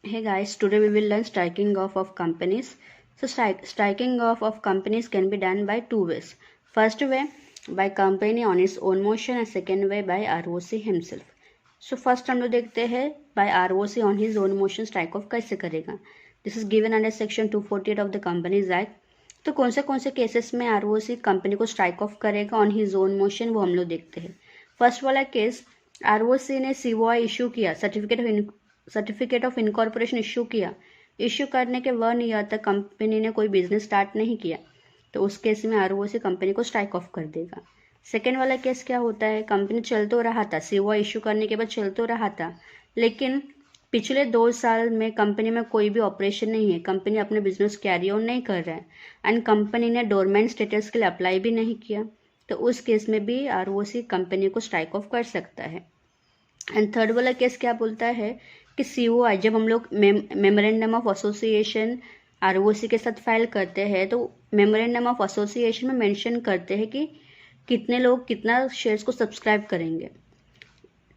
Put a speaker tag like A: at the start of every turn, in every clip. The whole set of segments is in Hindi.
A: Hey guys, today we will learn striking off of companies. So striking off of companies can be done by two ways. First way by company on its own motion and second way by ROC himself. So first हम लोग देखते हैं by ROC on his own motion strike off कैसे करेगा. This is given under section 248 of the Companies Act. तो कौन से केसेस में ROC कंपनी को स्ट्राइक ऑफ करेगा ऑन हिज ओन मोशन वो हम लोग देखते हैं. फर्स्ट वाला केस ROC ने COI इशू किया, सर्टिफिकेट ऑफ इनकॉर्पोरेशन इश्यू करने के 1 ईयर तक कंपनी ने कोई बिजनेस स्टार्ट नहीं किया, तो उस केस में ROC कंपनी को स्ट्राइक ऑफ कर देगा. सेकेंड वाला केस क्या होता है, कंपनी चल तो रहा था, COI इशू करने के बाद चल तो रहा था, लेकिन पिछले 2 साल में कंपनी में कोई भी ऑपरेशन नहीं है, कंपनी अपने बिजनेस कैरी ऑन नहीं कर रहा है एंड कंपनी ने डोरमेंट स्टेटस के लिए अप्लाई भी नहीं किया, तो उस केस में भी ROC कंपनी को स्ट्राइक ऑफ कर सकता है. एंड थर्ड वाला केस क्या बोलता है कि COI जब हम लोग मेमोरेंडम ऑफ एसोसिएशन ROC के साथ फाइल करते हैं, तो मेमोरेंडम ऑफ एसोसिएशन में मेंशन करते हैं कि कितने लोग कितना शेयर्स को सब्सक्राइब करेंगे.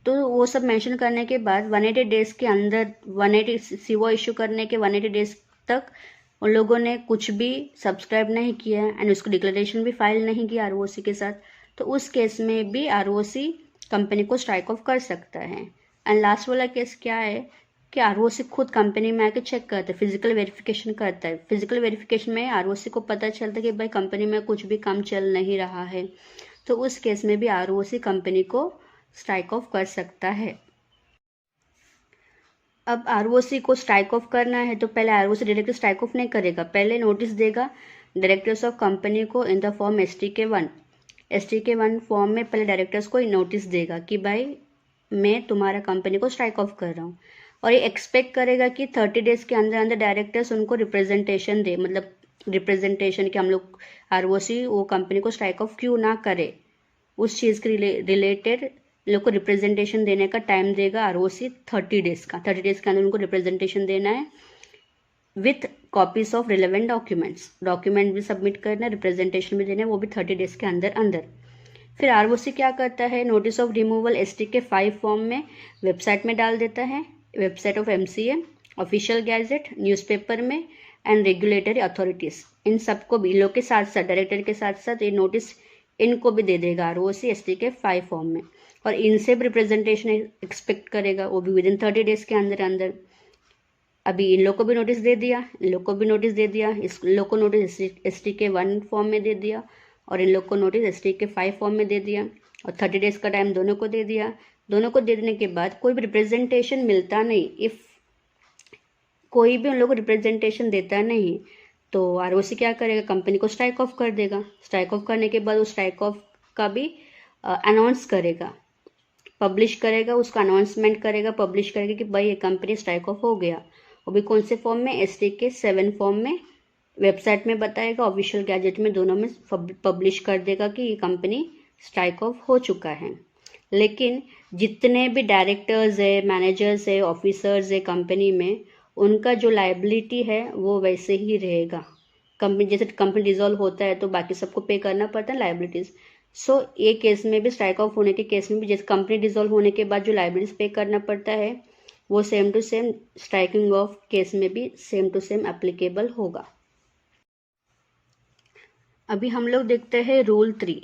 A: तो वो सब मेंशन करने के बाद 180 डेज के अंदर 180 COI इशू करने के 180 डेज तक उन लोगों ने कुछ भी सब्सक्राइब नहीं किया एंड उसको डिक्लेरेशन भी फाइल नहीं किया ROC के साथ, तो उस केस में भी ROC कंपनी को स्ट्राइक ऑफ कर सकता है. एंड लास्ट वाला केस क्या है कि ROC खुद कंपनी में आके चेक करता है, फिजिकल वेरिफिकेशन करता है. फिजिकल वेरिफिकेशन में ROC को पता चलता है कि भाई कंपनी में कुछ भी काम चल नहीं रहा है, तो उस केस में भी ROC कंपनी को स्ट्राइक ऑफ कर सकता है. अब ROC को स्ट्राइक ऑफ करना है तो पहले ROC डायरेक्टली स्ट्राइक ऑफ नहीं करेगा, पहले नोटिस देगा डायरेक्टर्स ऑफ कंपनी को इन द फॉर्म STK1 फॉर्म में पहले डायरेक्टर्स को नोटिस देगा कि भाई मैं तुम्हारा कंपनी को स्ट्राइक ऑफ कर रहा हूँ, और ये एक्सपेक्ट करेगा कि 30 डेज के अंदर अंदर डायरेक्टर्स उनको रिप्रेजेंटेशन दे, मतलब रिप्रेजेंटेशन कि हम लोग ROC वो कंपनी को स्ट्राइक ऑफ क्यों ना करे, उस चीज़ के रिलेटेड लोग को रिप्रेजेंटेशन देने का टाइम देगा ROC 30 डेज का. 30 डेज के अंदर उनको रिप्रेजेंटेशन देना है with copies of relevant document भी सबमिट करना है, रिप्रेजेंटेशन भी देना है, वो भी 30 डेज के अंदर. फिर ROC क्या करता है, notice of removal STK5 form में वेबसाइट में डाल देता है, website of MCA, official gazette, newspaper में एंड रेगुलेटरी अथॉरिटीज, इन सबको भी लोग के साथ साथ डायरेक्टर के साथ साथ ये नोटिस इनको भी दे देगा ROC STK5 फॉर्म में, और इनसे भी रिप्रेजेंटेशन एक्सपेक्ट करेगा, वो भी विदिन 30 डेज के अंदर. अभी इन लोग को भी नोटिस दे दिया, इन लोग को भी नोटिस दे दिया, इस लोग को नोटिस STK1 फॉर्म में दे दिया और इन लोग को नोटिस STK5 फॉर्म में दे दिया, और 30 डेज का टाइम दोनों को दे दिया. दोनों को दे देने के बाद कोई भी रिप्रेजेंटेशन मिलता नहीं, इफ़ कोई भी उन लोगों को रिप्रेजेंटेशन देता नहीं, तो ROC क्या करेगा, कंपनी को स्ट्राइक ऑफ कर देगा. स्ट्राइक ऑफ करने के बाद वो स्ट्राइक ऑफ का भी अनाउंस करेगा, पब्लिश करेगा, उसका अनाउंसमेंट करेगा, पब्लिश करेगा कि भाई ये कंपनी स्ट्राइक ऑफ हो गया. वो भी कौन से फॉर्म में, STK7 फॉर्म में, वेबसाइट में बताएगा, ऑफिशियल गैजेट में, दोनों में पब्लिश कर देगा कि ये कंपनी स्ट्राइक ऑफ हो चुका है. लेकिन जितने भी डायरेक्टर्स है, मैनेजर्स है, ऑफिसर्स है कंपनी में, उनका जो लायबिलिटी है वो वैसे ही रहेगा. कंपनी जैसे कंपनी डिसॉल्व होता है तो बाकी सबको पे करना पड़ता है लायबिलिटीज. सो ये केस में भी, स्ट्राइक ऑफ होने के केस में भी, जैसे कंपनी डिसॉल्व होने के बाद जो लायबिलिटीज पे करना पड़ता है वो same to same striking off case में भी सेम टू सेम एप्लीकेबल होगा. अभी हम लोग देखते हैं rule 3,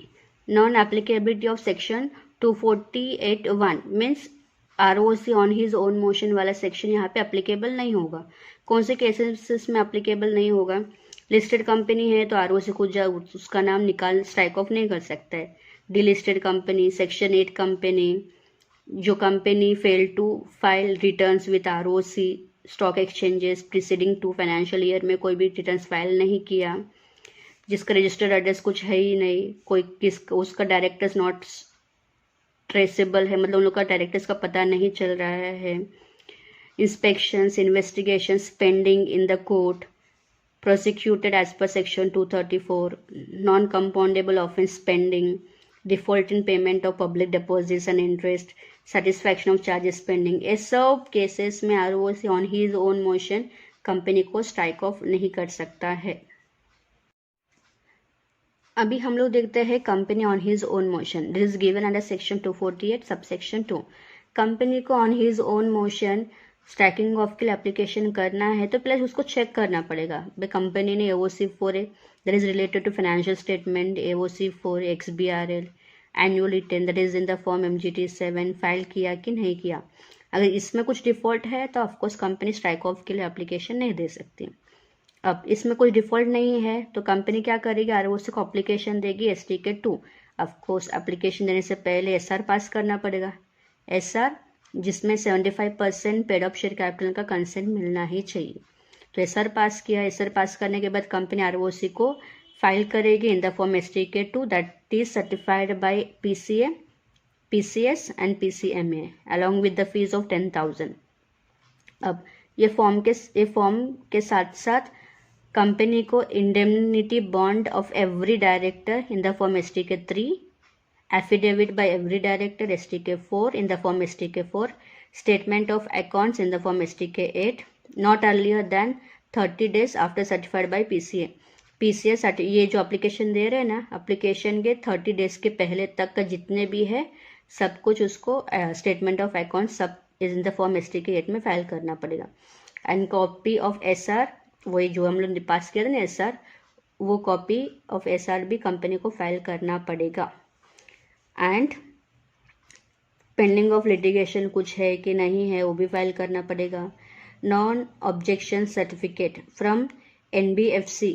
A: non applicability of section 248(1) means ROC on his own motion वाला सेक्शन यहाँ पे एप्लीकेबल नहीं होगा. कौन से केसेस में एप्लीकेबल नहीं होगा, लिस्टेड कंपनी है तो ROC खुद उसका नाम निकाल स्ट्राइक ऑफ नहीं कर सकता है. डिलिस्टेड कंपनी, सेक्शन 8 कंपनी, जो company fail to file returns with ROC stock exchanges preceding 2 financial year में कोई भी रिटर्न्स फाइल नहीं किया, जिसका रजिस्टर्ड एड्रेस कुछ है ही नहीं, कोई उसका डायरेक्टर्स नॉट ट्रेसेबल है, मतलब उन लोग का डायरेक्टर्स का पता नहीं चल रहा है, inspections investigations pending in the court, prosecuted as per section 234, non compoundable offence pending, default in payment of public deposits and interest, satisfaction of charges pending, ये सब केसेस में ROC on his own motion company को स्ट्राइक ऑफ नहीं कर सकता है. अभी हम लोग देखते हैं company on his own motion. This is given under section 248 subsection 2. Company को on his own motion striking off के लिए एप्लीकेशन करना है तो प्लस उसको चेक करना पड़ेगा भाई कंपनी ने AOC for that is related to financial statement, AOC for XBRL annual return that is in the form MGT7 file किया कि नहीं किया। अगर इसमें कुछ डिफॉल्ट है तो ऑफकोर्स कंपनी स्ट्राइक ऑफ के लिए एप्लीकेशन नहीं दे सकती। अब इसमें कोई डिफॉल्ट नहीं है तो कंपनी क्या करेगी, ROC को एप्लीकेशन देगी STK2। ऑफकोर्स एप्लीकेशन देने से पहले SR पास करना पड़ेगा, SR जिसमें 75% पेड अप शेयर कैपिटल का कंसेंट मिलना ही चाहिए। तो SR पास किया, SR पास करने के बाद कंपनी ROC को फाइल करेगी इन the form STK2 that is certified by PCA, PCS and PCMA along with the fees of 10,000। अब ये फॉर्म के साथ साथ कंपनी को indemnity bond of every director in the form STK3, affidavit by every director STK4 in the form STK4, statement of accounts in the form STK8 not earlier than 30 days after certified by PCA। PCA ये जो एप्लीकेशन दे रहे हैं ना, एप्लीकेशन के 30 डेज के पहले तक का जितने भी है सब कुछ उसको स्टेटमेंट ऑफ अकाउंट सब is in the form STK8 में फाइल करना पड़ेगा। एंड कॉपी ऑफ SR, वही जो हम लोग पास किया था ना SR, वो कॉपी ऑफ SR भी कंपनी को फाइल करना पड़ेगा। एंड पेंडिंग ऑफ लिटिगेशन कुछ है कि नहीं है वो भी फाइल करना पड़ेगा। Non objection certificate from NBFC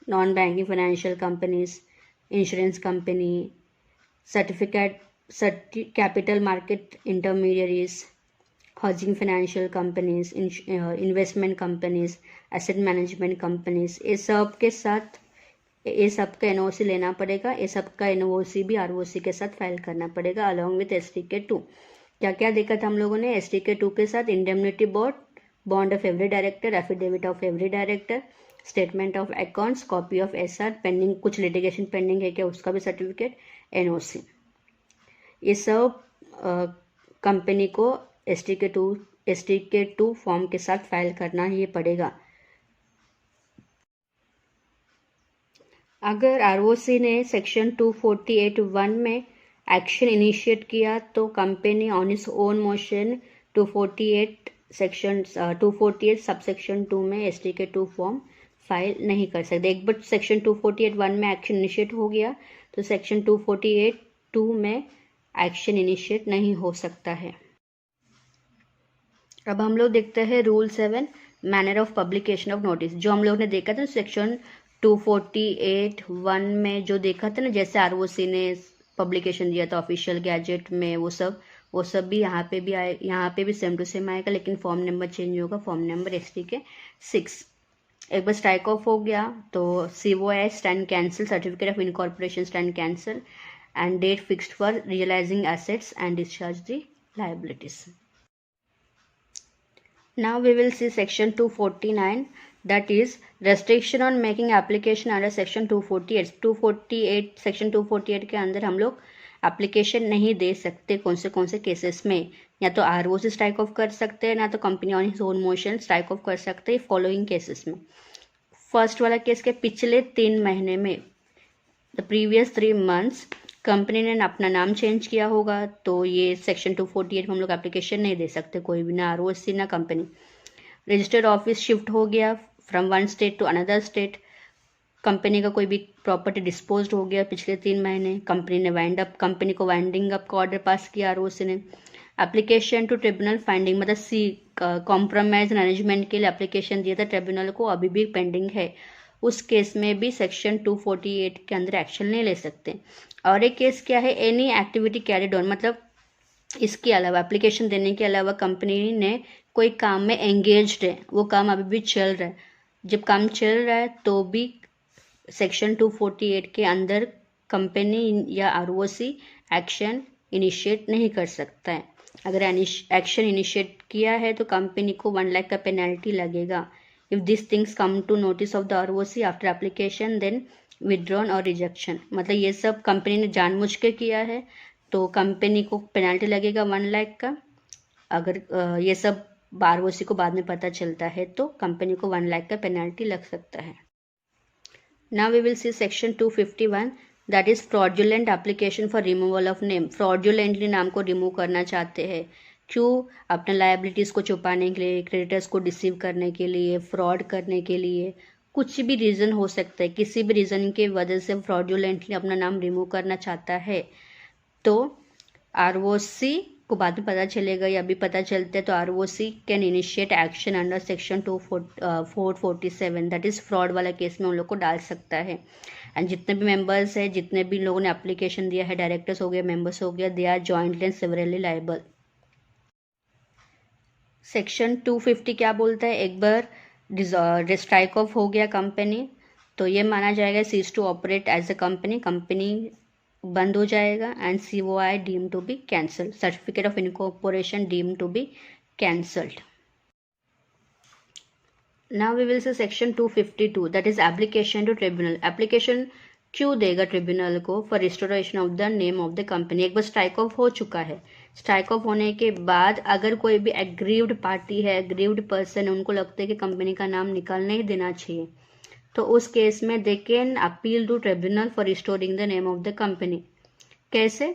A: non banking financial companies, insurance company, certificate capital market intermediaries, housing financial companies, investment companies, asset management companies, ये सब के साथ ये सब का NOC लेना पड़ेगा। ये सब का NOC भी ROC के साथ फाइल करना पड़ेगा अलॉन्ग विथ STK2। क्या क्या देखा था हम लोगों ने, STK2 के साथ indemnity bond of every director, affidavit of every director, statement of accounts, copy of SR, pending कुछ लिटिगेशन पेंडिंग है क्या उसका भी सर्टिफिकेट, NOC, ये सब कंपनी को STK2 फॉर्म के साथ फाइल करना ही पड़ेगा। अगर ROC ने सेक्शन 248(1) में एक्शन इनिशिएट किया तो company on its own motion 248 subsection 2 में STK2 फॉर्म फाइल नहीं कर सकते। एक बार सेक्शन 248(1) में एक्शन इनिशिएट हो गया तो सेक्शन 248(2) में एक्शन इनिशिएट नहीं हो सकता है। अब हम लोग देखते हैं rule 7 manner of publication of notice. जो हम लोग ने देखा था सेक्शन 248(1) में जो देखा था ना, जैसे ROC ने पब्लिकेशन दिया था ऑफिशियल गैजेट में, वो सब भी यहाँ पे भी आए, यहाँ पे भी सेम टू सेम आएगा, लेकिन फॉर्म नंबर चेंज होगा, फॉर्म नंबर STK6। एक बार स्ट्राइक ऑफ हो गया तो COI stand cancel, certificate of incorporation stand cancel and date fixed for realising assets and discharge the liabilities. Now we will see section 249, that is restriction on making application under section 248 section 248 के अंदर हम लोग एप्लीकेशन नहीं दे सकते। कौन से केसेस में, या तो ROC स्ट्राइक ऑफ कर सकते हैं, ना तो company on his own motion strike off कर सकते हैं फॉलोइंग केसेस में। फर्स्ट वाला केस के पिछले 3 महीने में, द प्रीवियस 3 months कंपनी ने अपना नाम चेंज किया होगा तो ये सेक्शन 248 में हम लोग एप्लीकेशन नहीं दे सकते, कोई भी, ना ROC ना कंपनी। रजिस्टर्ड ऑफिस शिफ्ट हो गया from one state to another state, company का कोई भी प्रॉपर्टी डिस्पोज हो गया पिछले 3 महीने, कंपनी को वाइंडिंग अप का ऑर्डर पास किया ROC ने। एप्लीकेशन टू ट्रिब्यूनल फाइंडिंग, मतलब कॉम्प्रोमाइज मैनेजमेंट के लिए एप्लीकेशन दिया था ट्रिब्यूनल को, अभी भी पेंडिंग है, उस केस में भी सेक्शन 248 के अंदर एक्शन नहीं ले सकते। और एक केस क्या है, एनी एक्टिविटी कैरिड ऑन, मतलब इसके अलावा एप्लीकेशन देने के अलावा कंपनी ने कोई काम में एंगेज्ड है, वो काम अभी भी चल रहा है, जब काम चल रहा है तो भी सेक्शन 248 के अंदर कंपनी या ROC एक्शन इनिशिएट नहीं कर सकता है। अगर एक्शन इनिशिएट किया है तो कंपनी को 1 लाख का पेनल्टी लगेगा। If this things come to notice of the ROC after application then withdrawn और रिजेक्शन, मतलब ये सब कंपनी ने जानबूझ के किया है तो कंपनी को पेनल्टी लगेगा 1 लाख का। अगर ये सब ROC को बाद में पता चलता है तो कंपनी को 1 लाख का पेनल्टी लग सकता है। Now we will see section 251, that is fraudulent application for removal of name. Fraudulently नाम को रिमूव करना चाहते हैं, क्यों? अपने लायबिलिटीज़ को छुपाने के लिए, क्रेडिटर्स को डिसीव करने के लिए, फ्रॉड करने के लिए, कुछ भी रीज़न हो सकता है। किसी भी रीज़न के वजह से फ्रॉडुलेंटली अपना नाम रिमूव करना चाहता है तो ROC को बाद में पता चलेगा या अभी पता चलते हैं तो ROC can initiate action under section 447, that is fraud वाला केस में उन लोग को डाल सकता है। एंड जितने भी मेंबर्स है, जितने भी लोगों ने एप्लीकेशन दिया है, डायरेक्टर्स हो गया, मेंबर्स हो गया, they are jointly and severally liable. Section 250 क्या बोलता है? एक बार स्ट्राइक ऑफ हो गया कंपनी तो ये माना जाएगा cease to operate as a company, company बंद हो जाएगा। And COI deem to be cancelled, certificate of incorporation deem to be cancelled. Now we will say section 252 that is application to tribunal. Application क्यों देगा ट्रिब्यूनल को? For restoration of the name of the company. एक बार स्ट्राइक ऑफ हो चुका है, स्ट्राइक ऑफ होने के बाद अगर कोई भी एग्रीव्ड पार्टी है, एग्रीव्ड पर्सन है, उनको लगता है कि कंपनी का नाम निकालने ही देना चाहिए तो उस केस में they can appeal to tribunal for restoring the name of the company. कैसे?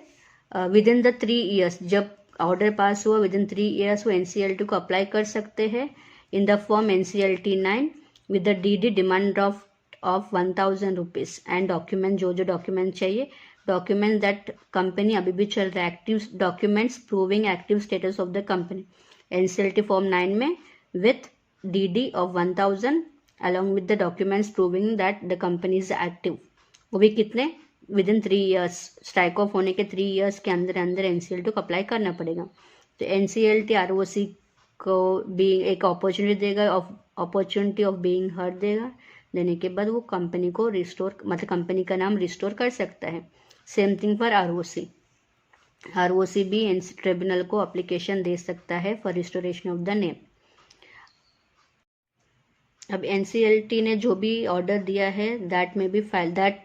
A: विद इन द 3 ईयर्स, जब ऑर्डर पास हुआ विद इन 3 ईयर्स वो NCLT को अप्लाई कर सकते हैं in the form NCLT 9 with the DD demand of 1000 rupees and document, जो डॉक्यूमेंट चाहिए, डॉक्यूमेंट दैट कंपनी अभी भी चल रहा है, active documents proving active status of the company, NCLT form 9 में with DD of 1000 along with the documents proving that the company is active। वो भी कितने? With in 3 years, strike off होने के 3 ईयर्स के अंदर NCLT को अप्लाई करना पड़ेगा। तो NCLT ROC को भी एक अपॉर्चुनिटी देगा, अपॉर्चुनिटी ऑफ बीइंग हर्ड देगा, देने के बाद वो कंपनी को रिस्टोर, मतलब कंपनी का नाम रिस्टोर कर सकता है। सेम थिंग फॉर ROC भी ट्रिब्यूनल को एप्लीकेशन दे सकता है for restoration of the name. अब NCLT ने जो भी ऑर्डर दिया है that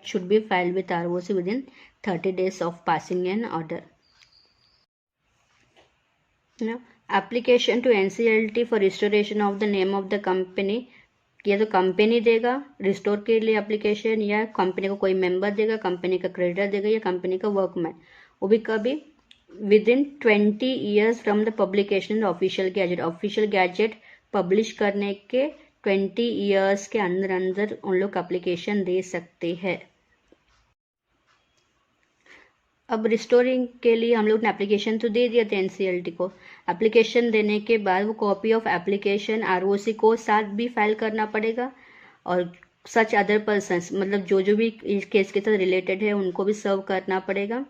A: should be filed with ROC within 30 days of passing an order. Application to NCLT for restoration of the name of the company, या तो कंपनी देगा रिस्टोर के लिए एप्लीकेशन, या कंपनी को कोई मेंबर देगा, कंपनी का क्रेडिटर देगा, या कंपनी का वर्कमैन। वो भी कभी? With in 20 years from the publication official gazette. Official gazette publish करने के 20 ईयर्स के अंदर उन लोग एप्लीकेशन दे सकते हैं। अब रिस्टोरिंग के लिए हम लोग ने एप्लीकेशन तो दे दिया था NCLT को। एप्लीकेशन देने के बाद वो कॉपी ऑफ एप्लीकेशन ROC को साथ भी फाइल करना पड़ेगा और सच अदर पर्सन्स, मतलब जो भी इस केस के साथ रिलेटेड है उनको भी सर्व करना पड़ेगा।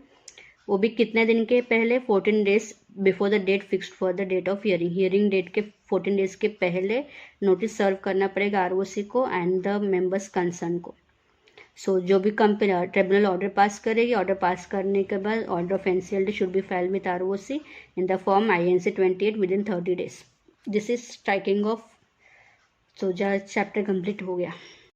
A: वो भी कितने दिन के पहले? 14 days before the date fixed for the date of hearing date के 14 days के पहले नोटिस सर्व करना पड़ेगा ROC को एंड द मेंबर्स कंसर्न को। सो जो भी कंपनी ट्रिब्यूनल ऑर्डर पास करेगी, ऑर्डर पास करने के बाद order of NCLT should be filed with ROC in the form INC 28 with in 30 days। This is striking off. तो चैप्टर कंप्लीट हो गया।